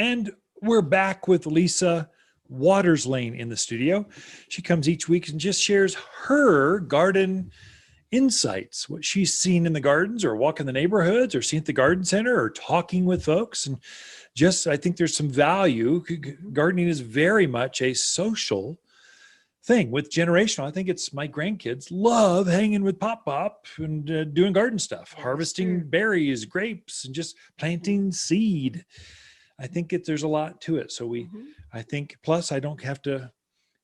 And we're back with Lisa Waterslane in the studio. She comes each week and just shares her garden insights, what she's seen in the gardens or walking the neighborhoods or seen at the garden center or talking with folks. And just, I think there's some value. Gardening is very much a social thing with generational. I think it's my grandkids love hanging with Pop and doing garden stuff, harvesting berries, grapes, and just planting seed. I think there's a lot to it. So I think, plus I don't have to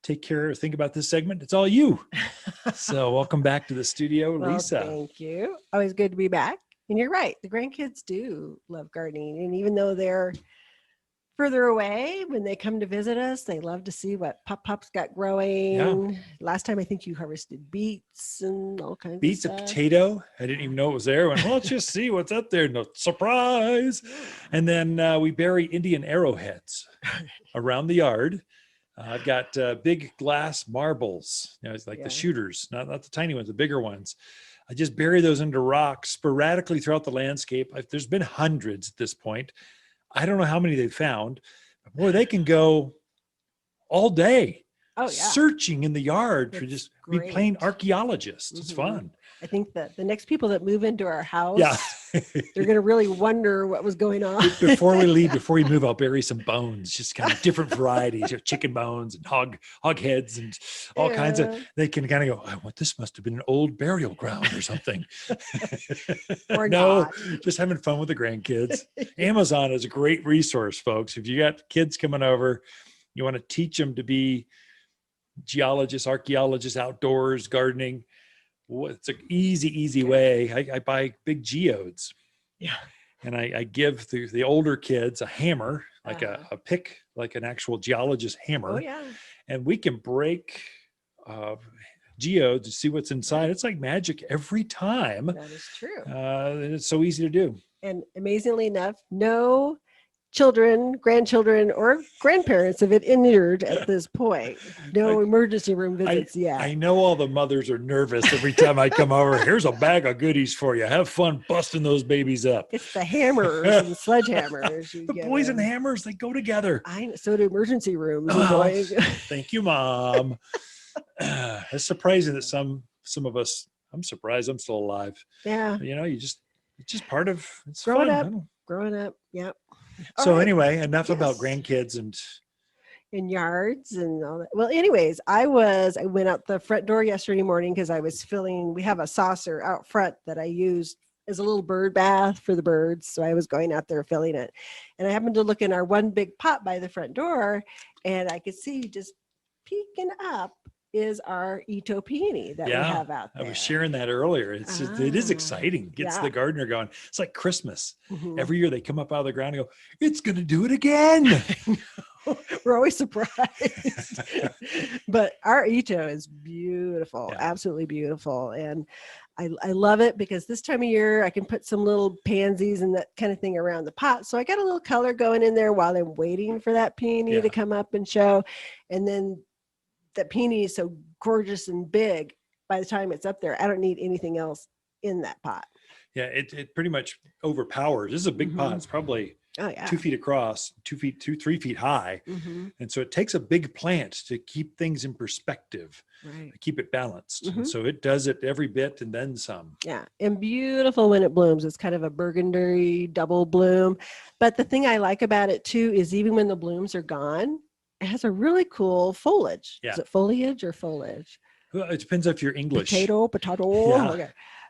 take care or think about this segment. It's all you. So welcome back to the studio, Lisa. Thank you. Always good to be back. And you're right. The grandkids do love gardening. And even though they're further away, when they come to visit us, they love to see what Pop's got growing. Yeah. Last time I think you harvested beets and all kinds of stuff. Beets, a potato. I didn't even know it was there. I went, well, let's just see what's up there. No surprise. And then we bury Indian arrowheads around the yard. I've got big glass marbles. It's like the shooters, not the tiny ones, the bigger ones. I just bury those under rocks sporadically throughout the landscape. There's been hundreds at this point. I don't know how many they've found. But boy, they can go all day searching in the yard for just be plain archaeologists. It's fun. I think that the next people that move into our house, they're going to really wonder what was going on. Before we move, I'll bury some bones, just kind of different varieties, chicken bones and hog heads and all kinds of, they can kind of go, this must have been an old burial ground or something. Or no, just having fun with the grandkids. Amazon is a great resource, folks. If you got kids coming over, you want to teach them to be geologists, archaeologists, outdoors, gardening. It's an easy way. I buy big geodes. Yeah. And I give the older kids a hammer, like a pick, like an actual geologist hammer. Oh, yeah. And we can break geodes and see what's inside. It's like magic every time. That is true. And it's so easy to do. And amazingly enough, no children, grandchildren, or grandparents have been injured at this point. No emergency room visits yet. I know all the mothers are nervous every time I come over. Here's a bag of goodies for you. Have fun busting those babies up. It's the hammers and sledgehammers. The boys and hammers, they go together. So do emergency rooms. Thank you, Mom. It's surprising that some of us, I'm surprised I'm still alive. Yeah. It's just part of it's growing fun. up. Growing up. Yep. So anyway, enough about grandkids and yards and all that. Well, anyways, I went out the front door yesterday morning because I was we have a saucer out front that I used as a little bird bath for the birds. So I was going out there filling it. And I happened to look in our one big pot by the front door and I could see just peeking up is our Ito peony that we have out there. I was sharing that earlier. It is exciting. Gets the gardener going. It's like Christmas. Every year they come up out of the ground and go, it's going to do it again. We're always surprised. But our Ito is beautiful, absolutely beautiful. And I love it because this time of year I can put some little pansies and that kind of thing around the pot. So I got a little color going in there while I'm waiting for that peony to come up and show. And then that peony is so gorgeous and big. By the time it's up there, I don't need anything else in that pot. Yeah, it pretty much overpowers. This is a big pot. It's probably 2 feet across, 3 feet high. And so it takes a big plant to keep things in perspective, keep it balanced. And so it does it every bit and then some. Yeah, and beautiful when it blooms. It's kind of a burgundy double bloom. But the thing I like about it too is even when the blooms are gone, it has a really cool foliage. Yeah. Is it foliage or foliage? Well, it depends if you're English. Potato. Yeah. Okay.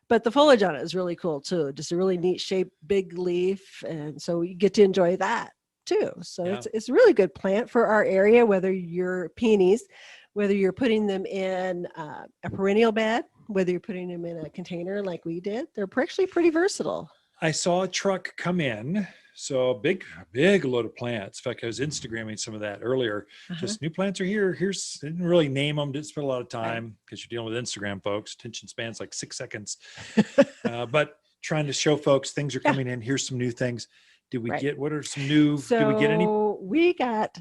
But the foliage on it is really cool too. Just a really neat shape, big leaf. And so you get to enjoy that too. So it's a really good plant for our area, whether you're peonies, whether you're putting them in a perennial bed, whether you're putting them in a container like we did. They're actually pretty versatile. I saw a truck come in. So a big load of plants. In fact, I was Instagramming some of that earlier. Just new plants are here. Didn't really name them. Didn't spend a lot of time because you're dealing with Instagram, folks. Attention span's like 6 seconds. But trying to show folks things are coming in. Here's some new things. Did we get, what are some new, did we get any? We got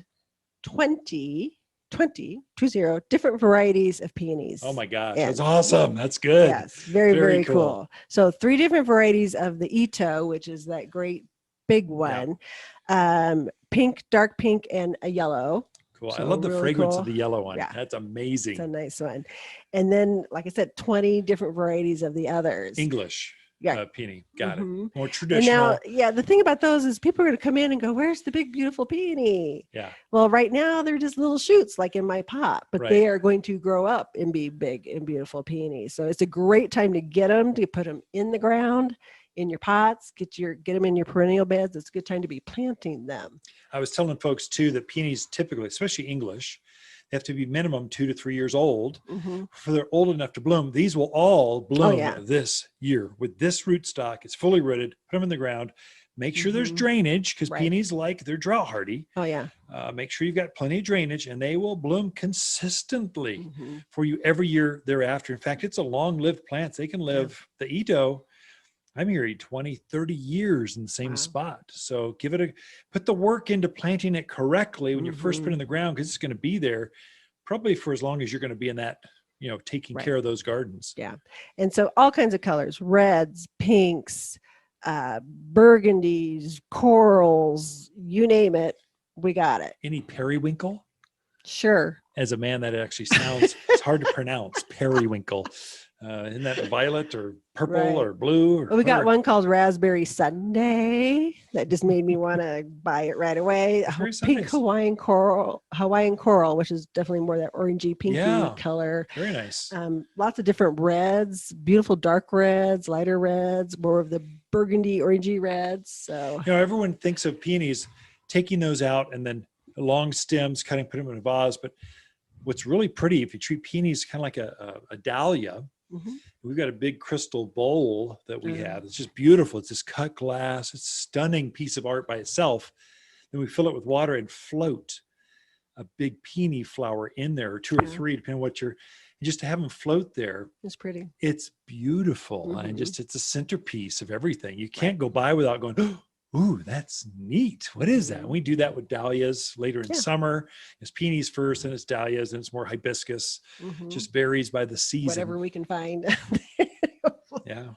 20 different varieties of peonies. Oh my gosh, that's awesome. That's good. Yes, very cool. So 3 different varieties of the Ito, which is that great big one. pink, dark pink, and a yellow. Cool. I So love the really fragrance cool. of the yellow one. Yeah. That's amazing. It's a nice one. And then, like I said, 20 different varieties of the others. English peony. Got it. More traditional. And now, yeah, the thing about those is people are going to come in and go, where's the big, beautiful peony? Yeah. Well, right now they're just little shoots like in my pot, but Right. they are going to grow up and be big and beautiful peonies. So it's a great time to get them, to put them in the ground, in your pots, get them in your perennial beds. It's a good time to be planting them. I was telling folks too that peonies typically, especially English, they have to be minimum 2 to 3 years old for they're old enough to bloom. These will all bloom this year with this rootstock. It's fully rooted. Put them in the ground. Make sure there's drainage because peonies they're drought hardy. Oh yeah. Make sure you've got plenty of drainage, and they will bloom consistently for you every year thereafter. In fact, it's a long-lived plant. They can live the Ito. I'm hearing 20, 30 years in the same spot. So put the work into planting it correctly when you first put it in the ground, because it's going to be there probably for as long as you're going to be in that, taking care of those gardens. Yeah. And so all kinds of colors, reds, pinks, burgundies, corals, you name it, we got it. Any periwinkle? Sure. As a man, that actually sounds, it's hard to pronounce, periwinkle. Isn't that violet or purple or blue? We got one called Raspberry Sundae that just made me want to buy it right away. Pink Hawaiian Coral, which is definitely more that orangey, pinky color. Very nice. Lots of different reds, beautiful dark reds, lighter reds, more of the burgundy, orangey reds. So everyone thinks of peonies, taking those out and then long stems, put them in a vase. But what's really pretty, if you treat peonies kind of like a dahlia, we've got a big crystal bowl that we have. It's just beautiful. It's this cut glass. It's a stunning piece of art by itself. Then we fill it with water and float a big peony flower in there, or 2 or 3, depending on just to have them float there. It's pretty. It's beautiful. And it's a centerpiece of everything. You can't go by without going, ooh, that's neat. What is that? And we do that with dahlias later in summer. It's peonies first, and it's dahlias, and it's more hibiscus. Just varies by the season. Whatever we can find. Yeah.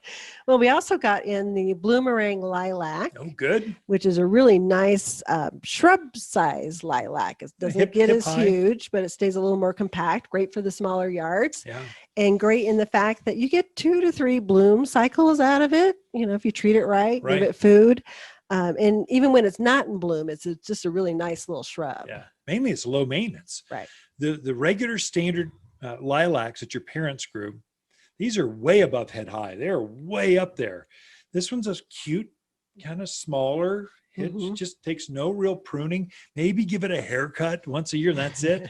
Well, we also got in the Meringue lilac. Oh, good. Which is a really nice shrub size lilac. It doesn't get as huge, but it stays a little more compact. Great for the smaller yards. Yeah. And great in the fact that you get 2 to 3 bloom cycles out of it. If you treat it right. Give it food. And even when it's not in bloom, it's just a really nice little shrub. Yeah. Mainly it's low maintenance. Right. The regular standard lilacs that your parents grew, these are way above head high. They're way up there. This one's a cute, kind of smaller. It just takes no real pruning. Maybe give it a haircut once a year, and that's it.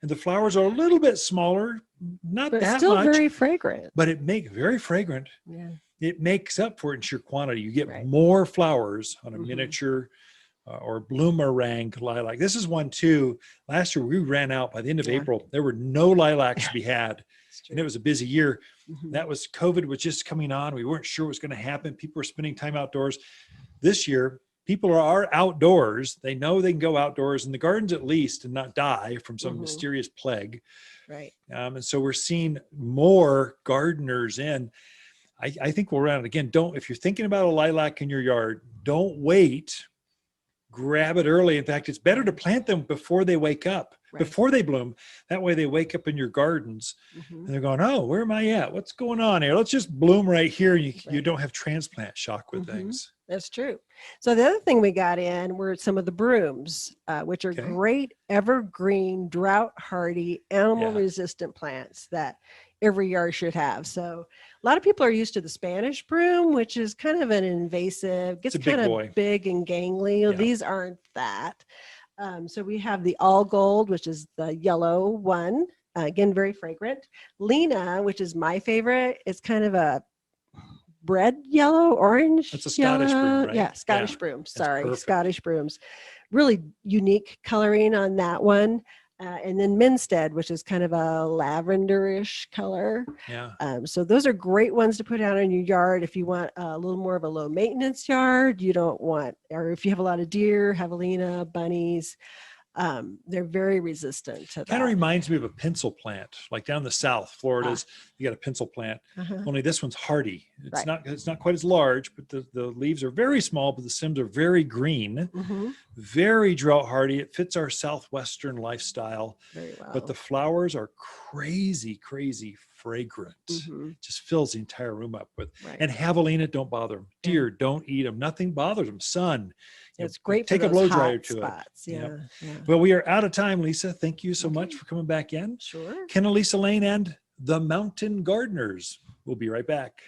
And the flowers are a little bit smaller, not that still much. Very fragrant. But it makes very fragrant. Yeah. It makes up for it in sheer quantity. You get more flowers on a miniature or bloomerang lilac. This is one too. Last year we ran out by the end of April. There were no lilacs to be had. And it was a busy year. That was COVID was just coming on. We weren't sure what was going to happen. People were spending time outdoors. This year, people are outdoors. They know they can go outdoors in the gardens at least and not die from some mysterious plague. Right. And so we're seeing more gardeners in. I think we'll run it again. If you're thinking about a lilac in your yard, don't wait. Grab it early. In fact, it's better to plant them before they wake up, before they bloom. That way they wake up in your gardens and they're going, oh, where am I at? What's going on here? Let's just bloom right here. You don't have transplant shock with things. That's true. So the other thing we got in were some of the brooms, which are great evergreen, drought hardy, animal resistant plants that every yard should have. So a lot of people are used to the Spanish broom, which is kind of an invasive, gets kind of big and gangly. Yeah. These aren't that. So we have the all gold, which is the yellow one. Again, very fragrant. Lena, which is my favorite, it's kind of a red yellow, orange. It's a Scottish broom, right? Yeah, Scottish broom. Sorry, Scottish brooms. Really unique coloring on that one. And then Minstead, which is kind of a lavenderish color. Yeah. So those are great ones to put out in your yard if you want a little more of a low maintenance yard. You don't want, or if you have a lot of deer, javelina, bunnies, they're very resistant to that. Kind of reminds me of a pencil plant, like down the South, Florida's you got a pencil plant. Uh-huh. Only this one's hardy. Right. It's not quite as large, but the leaves are very small, but the stems are very green, very drought hardy. It fits our Southwestern lifestyle. Very well. But the flowers are crazy, crazy fragrant. Just fills the entire room up with. Right. And javelina don't bother them. Deer don't eat them. Nothing bothers them. Sun. It's great Take for a those blow hot dryer to spots. it. Yeah. Well, we are out of time, Lisa. Thank you so much for coming back in. Sure. Ken and Lisa Lane and the Mountain Gardeners. We'll be right back.